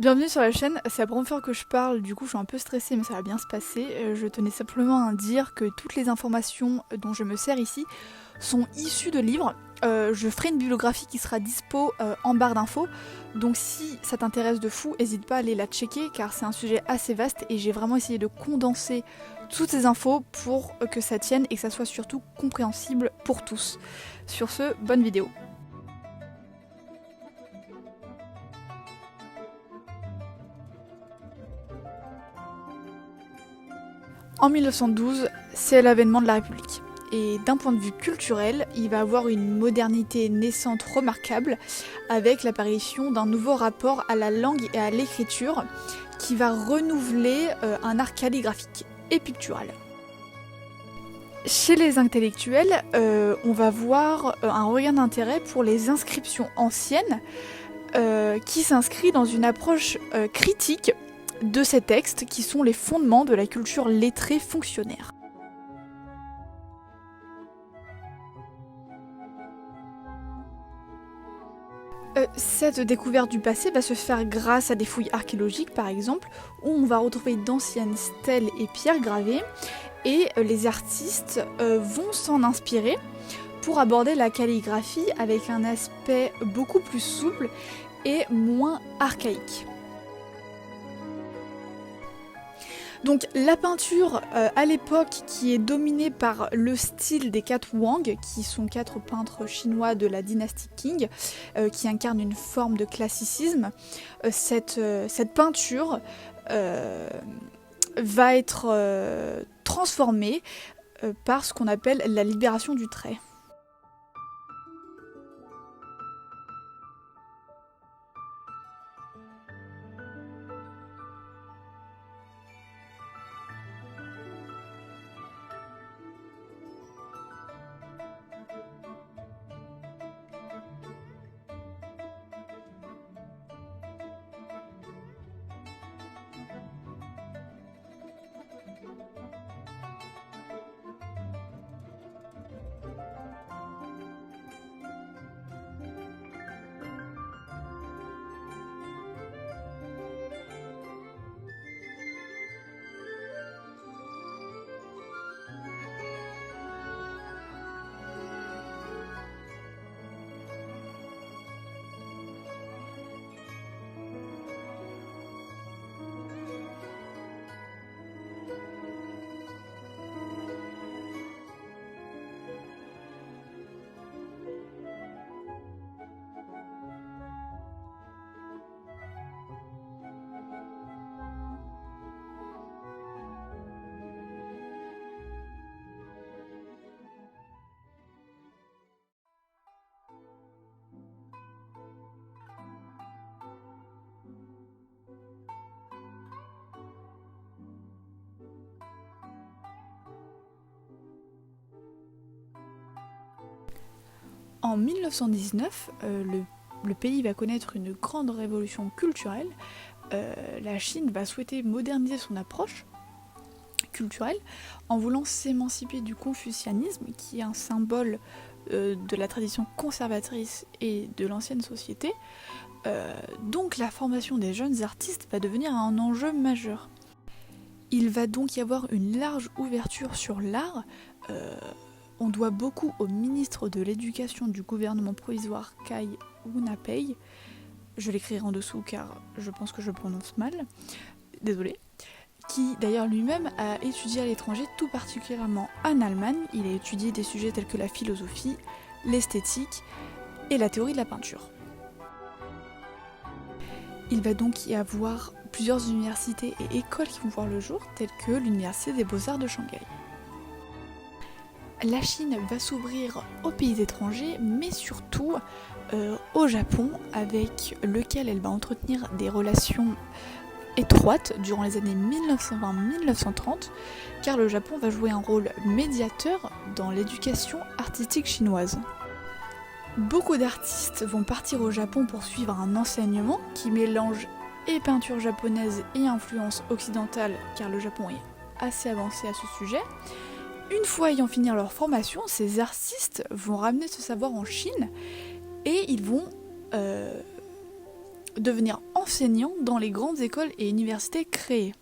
Bienvenue sur la chaîne, c'est la première fois que je parle, du coup je suis un peu stressée mais ça va bien se passer. Je tenais simplement à dire que toutes les informations dont je me sers ici sont issues de livres. Je ferai une bibliographie qui sera dispo en barre d'infos, donc si ça t'intéresse de fou, n'hésite pas à aller la checker car c'est un sujet assez vaste et j'ai vraiment essayé de condenser toutes ces infos pour que ça tienne et que ça soit surtout compréhensible pour tous. Sur ce, bonne vidéo. En 1912, c'est l'avènement de la République. Et d'un point de vue culturel, il va avoir une modernité naissante remarquable avec l'apparition d'un nouveau rapport à la langue et à l'écriture qui va renouveler un art calligraphique et pictural. Chez les intellectuels, on va voir un regain d'intérêt pour les inscriptions anciennes qui s'inscrit dans une approche critique de ces textes qui sont les fondements de la culture lettrée fonctionnaire. Cette découverte du passé va se faire grâce à des fouilles archéologiques par exemple, où on va retrouver d'anciennes stèles et pierres gravées, et les artistes vont s'en inspirer pour aborder la calligraphie avec un aspect beaucoup plus souple et moins archaïque. Donc la peinture à l'époque qui est dominée par le style des 4 Wang, qui sont 4 peintres chinois de la dynastie Qing, qui incarnent une forme de classicisme, cette peinture va être transformée par ce qu'on appelle la libération du trait. En 1919, le pays va connaître une grande révolution culturelle. La Chine va souhaiter moderniser son approche culturelle en voulant s'émanciper du confucianisme, qui est un symbole de la tradition conservatrice et de l'ancienne société. Donc la formation des jeunes artistes va devenir un enjeu majeur. Il va donc y avoir une large ouverture sur l'art. On doit beaucoup au ministre de l'Éducation du gouvernement provisoire Cai Wunapei. Je l'écrirai en dessous car je pense que je prononce mal. Désolée. Qui d'ailleurs lui-même a étudié à l'étranger, tout particulièrement en Allemagne. Il a étudié des sujets tels que la philosophie, l'esthétique et la théorie de la peinture. Il va donc y avoir plusieurs universités et écoles qui vont voir le jour, telles que l'Université des Beaux-Arts de Shanghai. La Chine va s'ouvrir aux pays étrangers, mais surtout au Japon, avec lequel elle va entretenir des relations étroites durant les années 1920-1930, car le Japon va jouer un rôle médiateur dans l'éducation artistique chinoise. Beaucoup d'artistes vont partir au Japon pour suivre un enseignement qui mélange et peinture japonaise et influence occidentale, car le Japon est assez avancé à ce sujet. Une fois ayant fini leur formation, ces artistes vont ramener ce savoir en Chine et ils vont devenir enseignant dans les grandes écoles et universités créées.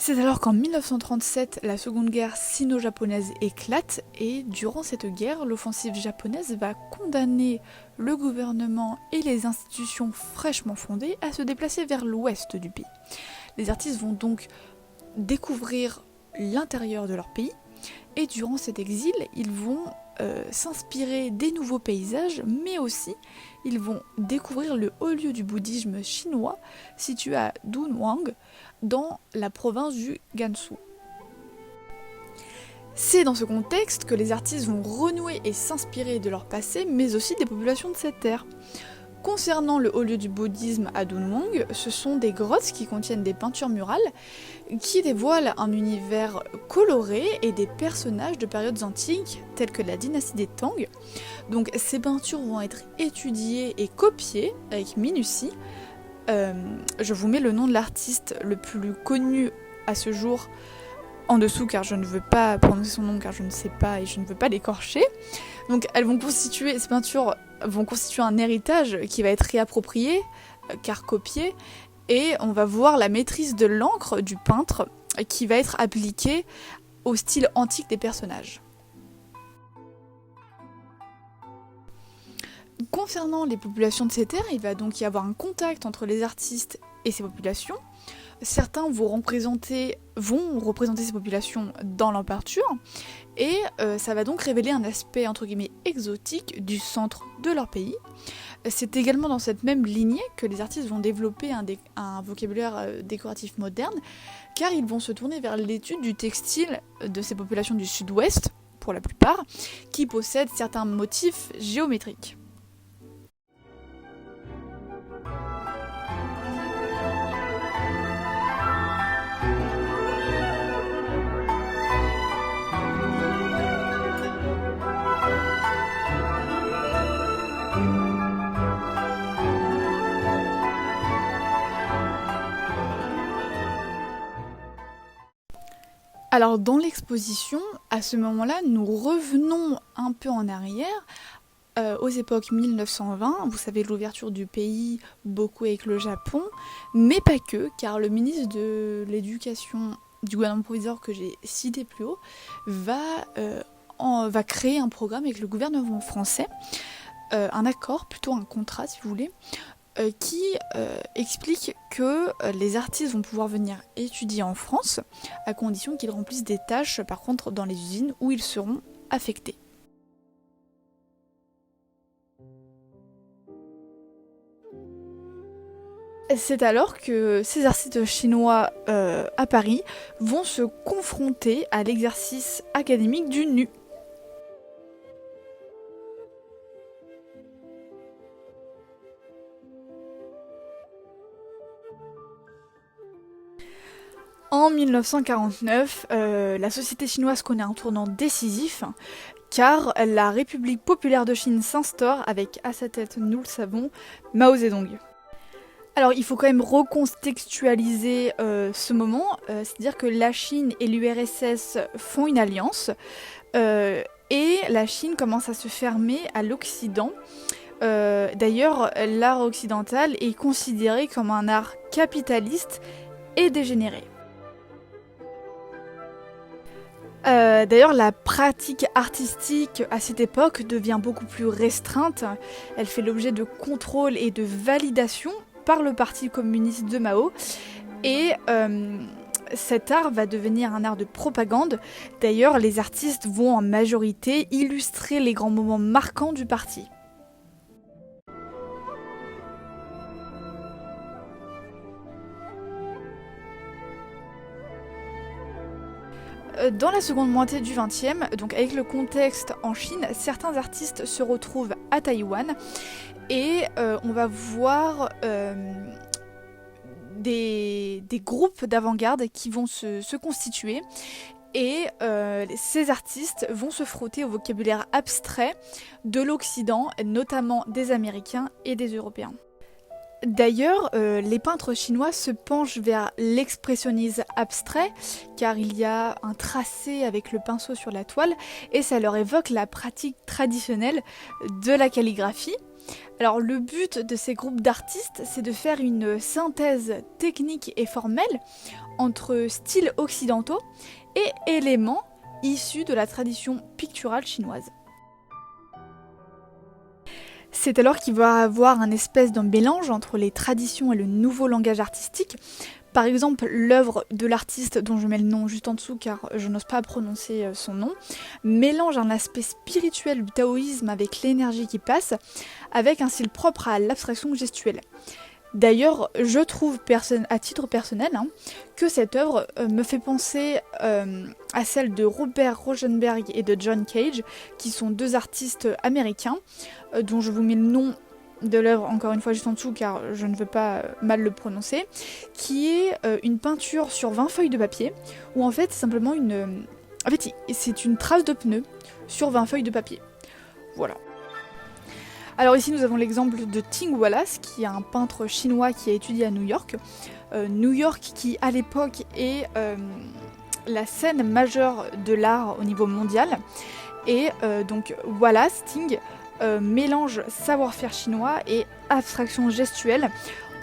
C'est alors qu'en 1937, la Seconde Guerre sino-japonaise éclate et durant cette guerre, l'offensive japonaise va condamner le gouvernement et les institutions fraîchement fondées à se déplacer vers l'ouest du pays. Les artistes vont donc découvrir l'intérieur de leur pays et durant cet exil, ils vont s'inspirer des nouveaux paysages, mais aussi ils vont découvrir le haut lieu du bouddhisme chinois situé à Dunhuang, dans la province du Gansu. C'est dans ce contexte que les artistes vont renouer et s'inspirer de leur passé, mais aussi des populations de cette terre. Concernant le haut lieu du bouddhisme à Dunhuang, ce sont des grottes qui contiennent des peintures murales qui dévoilent un univers coloré et des personnages de périodes antiques telles que la dynastie des Tang. Donc ces peintures vont être étudiées et copiées avec minutie. Je vous mets le nom de l'artiste le plus connu à ce jour en dessous car je ne veux pas prononcer son nom car je ne sais pas et je ne veux pas l'écorcher. Donc ces peintures vont constituer un héritage qui va être réapproprié car copié et on va voir la maîtrise de l'encre du peintre qui va être appliquée au style antique des personnages. Concernant les populations de ces terres, il va donc y avoir un contact entre les artistes et ces populations. Certains vont représenter ces populations dans leur peinture et ça va donc révéler un aspect entre guillemets exotique du centre de leur pays. C'est également dans cette même lignée que les artistes vont développer un vocabulaire décoratif moderne car ils vont se tourner vers l'étude du textile de ces populations du sud-ouest, pour la plupart, qui possèdent certains motifs géométriques. Alors dans l'exposition, à ce moment-là, nous revenons un peu en arrière, aux époques 1920, vous savez l'ouverture du pays, beaucoup avec le Japon, mais pas que, car le ministre de l'Éducation du gouvernement provisoire que j'ai cité plus haut va créer un programme avec le gouvernement français, un accord, plutôt un contrat si vous voulez, qui explique que les artistes vont pouvoir venir étudier en France à condition qu'ils remplissent des tâches par contre dans les usines où ils seront affectés. C'est alors que ces artistes chinois à Paris vont se confronter à l'exercice académique du nu. En 1949, la société chinoise connaît un tournant décisif, car la République populaire de Chine s'instaure avec à sa tête, nous le savons, Mao Zedong. Alors il faut quand même recontextualiser ce moment, c'est-à-dire que la Chine et l'URSS font une alliance, et la Chine commence à se fermer à l'Occident. D'ailleurs, l'art occidental est considéré comme un art capitaliste et dégénéré. D'ailleurs, la pratique artistique à cette époque devient beaucoup plus restreinte. Elle fait l'objet de contrôle et de validation par le Parti communiste de Mao. Et cet art va devenir un art de propagande. D'ailleurs, les artistes vont en majorité illustrer les grands moments marquants du parti. Dans la seconde moitié du XXe, donc avec le contexte en Chine, certains artistes se retrouvent à Taïwan et on va voir des groupes d'avant-garde qui vont se constituer et ces artistes vont se frotter au vocabulaire abstrait de l'Occident, notamment des Américains et des Européens. D'ailleurs, les peintres chinois se penchent vers l'expressionnisme abstrait, car il y a un tracé avec le pinceau sur la toile, et ça leur évoque la pratique traditionnelle de la calligraphie. Alors le but de ces groupes d'artistes, c'est de faire une synthèse technique et formelle entre styles occidentaux et éléments issus de la tradition picturale chinoise. C'est alors qu'il va y avoir un espèce de mélange entre les traditions et le nouveau langage artistique. Par exemple, l'œuvre de l'artiste dont je mets le nom juste en dessous car je n'ose pas prononcer son nom, mélange un aspect spirituel du taoïsme avec l'énergie qui passe, avec un style propre à l'abstraction gestuelle. D'ailleurs, je trouve à titre personnel que cette œuvre me fait penser à celle de Robert Rauschenberg et de John Cage, qui sont deux artistes américains, dont je vous mets le nom de l'œuvre encore une fois juste en dessous car je ne veux pas mal le prononcer, qui est une peinture sur 20 feuilles de papier, où en fait c'est simplement c'est une trace de pneu sur 20 feuilles de papier. Voilà. Alors ici nous avons l'exemple de Ting Wallace, qui est un peintre chinois qui a étudié à New York. New York qui à l'époque est la scène majeure de l'art au niveau mondial. Et donc Wallace, Ting, mélange savoir-faire chinois et abstraction gestuelle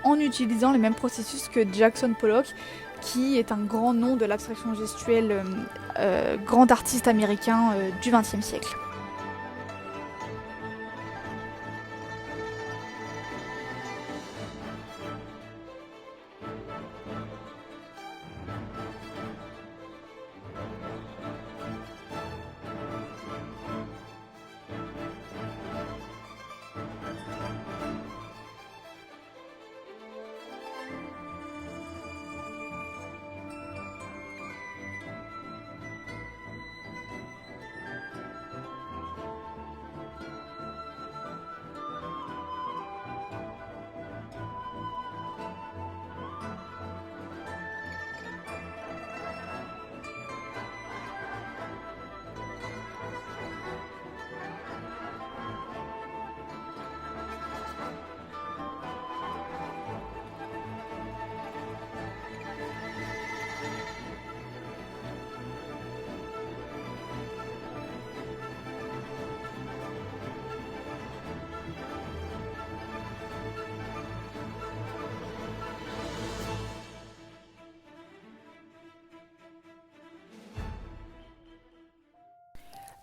en utilisant les mêmes processus que Jackson Pollock, qui est un grand nom de l'abstraction gestuelle, grand artiste américain du XXe siècle.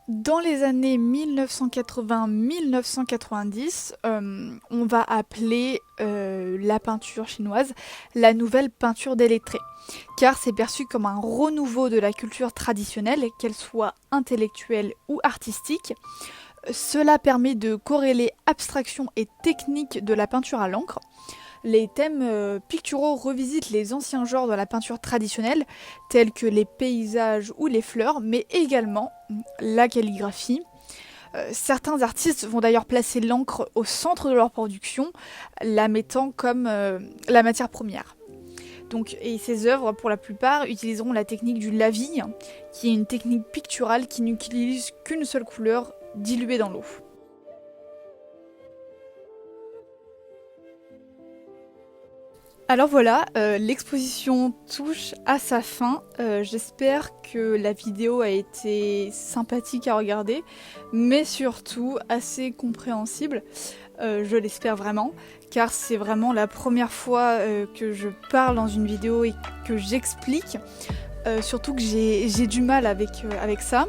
Dans les années 1980-1990, on va appeler la peinture chinoise la nouvelle peinture des lettrés, car c'est perçu comme un renouveau de la culture traditionnelle, qu'elle soit intellectuelle ou artistique. Cela permet de corréler abstraction et technique de la peinture à l'encre. Les thèmes picturaux revisitent les anciens genres de la peinture traditionnelle, tels que les paysages ou les fleurs, mais également la calligraphie. Certains artistes vont d'ailleurs placer l'encre au centre de leur production, la mettant comme la matière première. Donc, et ces œuvres, pour la plupart, utiliseront la technique du lavis, qui est une technique picturale qui n'utilise qu'une seule couleur diluée dans l'eau. Alors voilà, l'exposition touche à sa fin. J'espère que la vidéo a été sympathique à regarder, mais surtout assez compréhensible. Je l'espère vraiment, car c'est vraiment la première fois que je parle dans une vidéo et que j'explique. Surtout que j'ai du mal avec ça.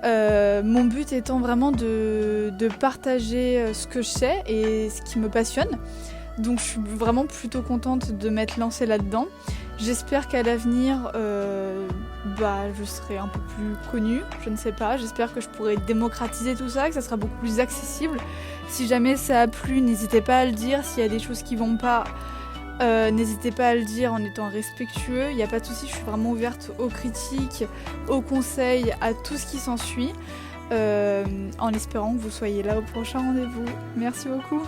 Mon but étant vraiment de partager ce que je sais et ce qui me passionne. Donc je suis vraiment plutôt contente de m'être lancée là-dedans. J'espère qu'à l'avenir, je serai un peu plus connue, je ne sais pas. J'espère que je pourrai démocratiser tout ça, que ça sera beaucoup plus accessible. Si jamais ça a plu, n'hésitez pas à le dire. S'il y a des choses qui vont pas, n'hésitez pas à le dire en étant respectueux. Il n'y a pas de souci, je suis vraiment ouverte aux critiques, aux conseils, à tout ce qui s'ensuit. En espérant que vous soyez là au prochain rendez-vous. Merci beaucoup.